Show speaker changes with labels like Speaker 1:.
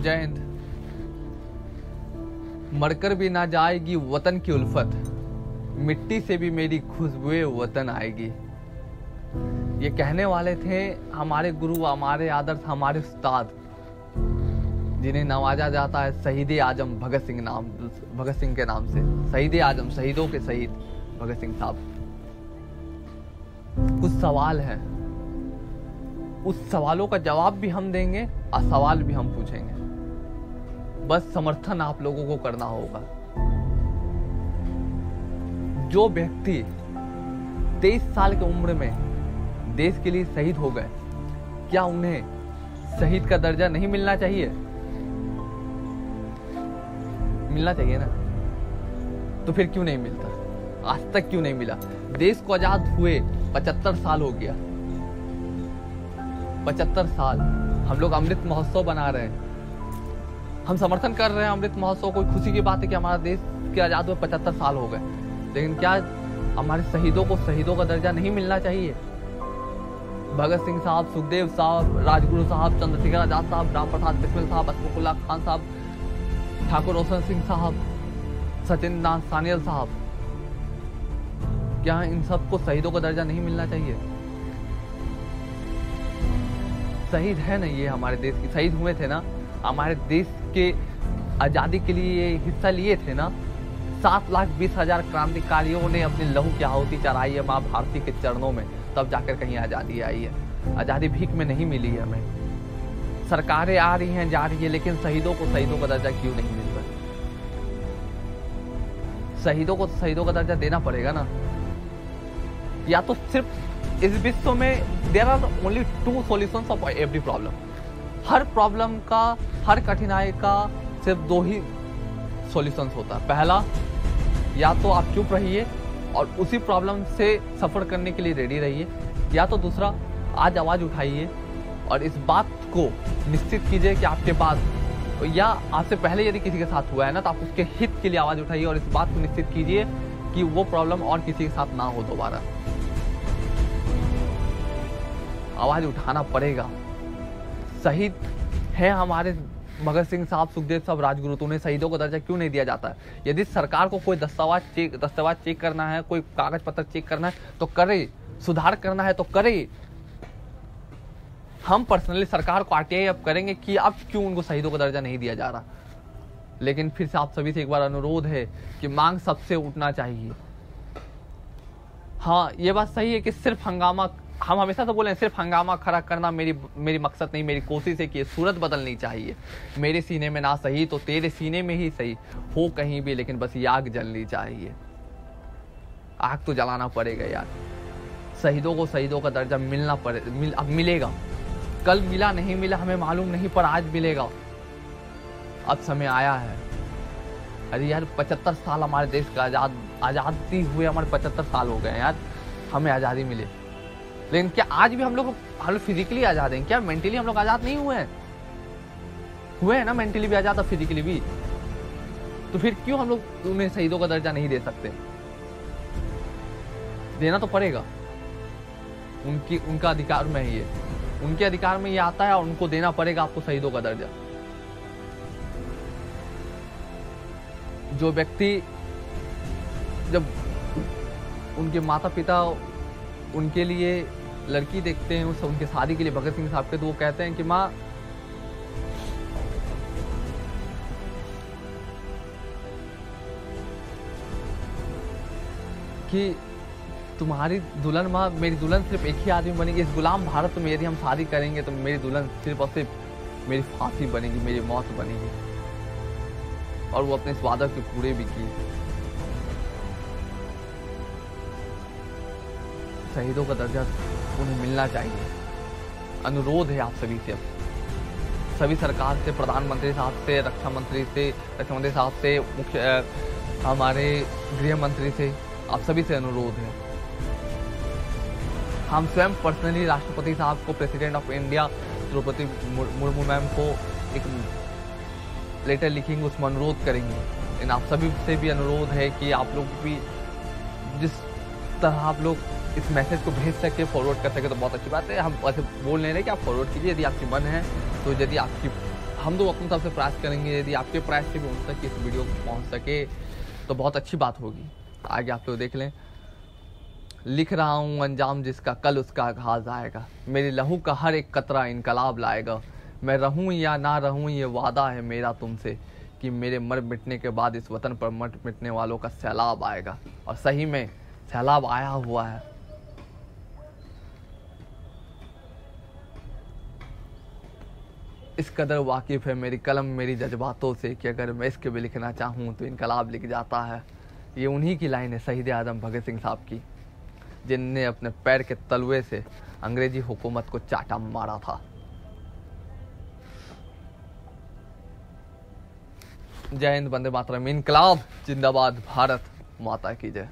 Speaker 1: जय हिंद। मरकर भी ना जाएगी वतन की उल्फत, मिट्टी से भी मेरी खुशबुए वतन आएगी। ये कहने वाले थे हमारे गुरु, हमारे आदर्श, हमारे उस्ताद, जिन्हें नवाजा जाता है शहीद आजम भगत सिंह के नाम से। शहीद आजम, शहीदों के शहीद भगत सिंह साहब। कुछ सवाल है, उस सवालों का जवाब भी हम देंगे और सवाल भी हम पूछेंगे। बस समर्थन आप लोगों को करना होगा। जो व्यक्ति 23 साल की उम्र में देश के लिए शहीद हो गए, क्या उन्हें शहीद का दर्जा नहीं मिलना चाहिए? मिलना चाहिए ना। तो फिर क्यों नहीं मिलता? आज तक क्यों नहीं मिला? देश को आजाद हुए 75 साल हो गया। 75 साल हम लोग अमृत महोत्सव बना रहे हैं, हम समर्थन कर रहे हैं अमृत महोत्सव। कोई खुशी की बात है कि हमारा देश के आजाद हुए 75 साल हो गए, लेकिन क्या हमारे शहीदों को शहीदों का दर्जा नहीं मिलना चाहिए? भगत सिंह साहब, सुखदेव साहब, राजगुरु साहब, चंद्रशेखर आजाद साहब, राम प्रसाद बिस्मिल साहब, अशफाकुल्लाह खान साहब, ठाकुर रोशन सिंह साहब, सचिन नाथ सानियल साहब, क्या इन सबको शहीदों का दर्जा नहीं मिलना चाहिए? शहीद है ना ये हमारे देश की, शहीद हुए थे ना, हमारे देश के आजादी के लिए हिस्सा लिए थे ना। 7,20,000 क्रांतिकारियों ने अपनी लहू की आहुति चढ़ाई है माँ भारती के चरणों में, तब जाकर कहीं आजादी आई है। आजादी भीख में नहीं मिली है हमें। सरकारें आ रही हैं, जा रही है, लेकिन शहीदों को शहीदों का दर्जा क्यों नहीं मिल रहा? शहीदों को शहीदों का दर्जा देना पड़ेगा ना। या तो सिर्फ इस विश्व में there are only 2 solutions of every problem. हर प्रॉब्लम का, हर कठिनाई का सिर्फ 2 ही सॉल्यूशंस होता है। पहला, या तो आप चुप रहिए और उसी प्रॉब्लम से सफर करने के लिए रेडी रहिए, या तो दूसरा, आज आवाज उठाइए और इस बात को निश्चित कीजिए कि आपके पास, या आपसे पहले यदि किसी के साथ हुआ है ना, तो आप उसके हित के लिए आवाज उठाइए और इस बात को निश्चित कीजिए कि वो प्रॉब्लम और किसी के साथ ना हो दोबारा। आवाज उठाना पड़ेगा। शहीद है हमारे भगत सिंह साहब, सुखदेव साहब, राजगुरु, तो उन्हें शहीदों का दर्जा क्यों नहीं दिया जाता है? यदि सरकार को कोई दस्तावेज चेक करना है, कोई कागज पत्र चेक करना है तो करे, सुधार करना है तो करे। हम पर्सनली सरकार को RTI अब करेंगे कि अब क्यों उनको शहीदों का दर्जा नहीं दिया जा रहा। लेकिन फिर से आप सभी से एक बार अनुरोध है कि मांग सबसे उठना चाहिए। हाँ, ये बात सही है कि सिर्फ हंगामा, हम हमेशा तो बोले हैं सिर्फ हंगामा खड़ा करना मेरी मकसद नहीं, मेरी कोशिश है कि ये सूरत बदलनी चाहिए। मेरे सीने में ना सही तो तेरे सीने में ही सही हो कहीं भी, लेकिन बस ये आग जलनी चाहिए। आग तो जलाना पड़ेगा यार। शहीदों को शहीदों का दर्जा मिलना अब मिलेगा। कल मिला नहीं मिला हमें मालूम नहीं, पर आज मिलेगा। अब समय आया है। अरे यार 75 साल हमारे देश का आजादी हुए हमारे 75 साल हो गए यार, हमें आज़ादी मिले। लेकिन क्या आज भी हम लोग फिजिकली आज़ाद हैं? क्या मेंटली हम लोग आज़ाद नहीं हुए हैं? हुए हैं ना, मेंटली भी आज़ाद और फिजिकली भी। तो फिर क्यों हम लोग उन्हें शहीदों का दर्जा नहीं दे सकते? देना तो पड़ेगा। उनका अधिकार में ही है, उनके अधिकार में ये आता है और उनको देना पड़ेगा आपको शहीदों का दर्जा। जो व्यक्ति, जब उनके माता पिता उनके लिए लड़की देखते हैं, उनके शादी के लिए भगत सिंह साहब के, तो वो कहते हैं कि माँ, कि तुम्हारी दुल्हन माँ, मेरी दुल्हन सिर्फ एक ही आदमी बनेगी इस गुलाम भारत में। यदि हम शादी करेंगे तो मेरी दुल्हन सिर्फ और सिर्फ मेरी फांसी बनेगी, मेरी मौत बनेगी। और वो अपने इस वादा के पूरे भी किए। शहीदों का दर्जा उन्हें मिलना चाहिए। अनुरोध है आप सभी से, सभी सरकार से, प्रधानमंत्री साहब से, रक्षा मंत्री साहब से, हमारे गृह मंत्री से, आप सभी से अनुरोध है। हम स्वयं पर्सनली राष्ट्रपति साहब को, president of India Droupadi Murmu ma'am को एक लेटर लिखेंगे, उसमें अनुरोध करेंगे। लेकिन आप सभी से भी अनुरोध है कि आप लोग भी जिस तरह आप लोग इस मैसेज को भेज सके, फॉरवर्ड कर सके तो बहुत अच्छी बात है। हम ऐसे बोल नहीं रहे कि आप फॉरवर्ड कीजिए, यदि आपकी मन है तो, यदि आपकी हम तो अपनी तरफ से प्रयास करेंगे, यदि आपके प्रयास से भी उन तक इस वीडियो को पहुंच सके तो बहुत अच्छी बात होगी। आगे आप लोग देख लें। लिख रहा हूँ अंजाम जिसका कल उसका आगाज आएगा, मेरे लहू का हर एक कतरा इनकलाब लाएगा। मैं रहूँ या ना रहूँ ये वादा है मेरा तुमसे, कि मेरे मर मिटने के बाद इस वतन पर मर मिटने वालों का सैलाब आएगा। और सही में सैलाब आया हुआ है। इस कदर वाकिफ़ है मेरी कलम मेरी जज्बातों से कि अगर मैं इसके भी लिखना चाहूँ तो इनकलाब लिख जाता है। ये उन्हीं की लाइन है शहीद आज़म भगत सिंह साहब की, जिनने अपने पैर के तलवे से अंग्रेजी हुकूमत को चाटा मारा था। जय हिंद, वंदे मातरम, इनकलाब जिंदाबाद, भारत माता की जय।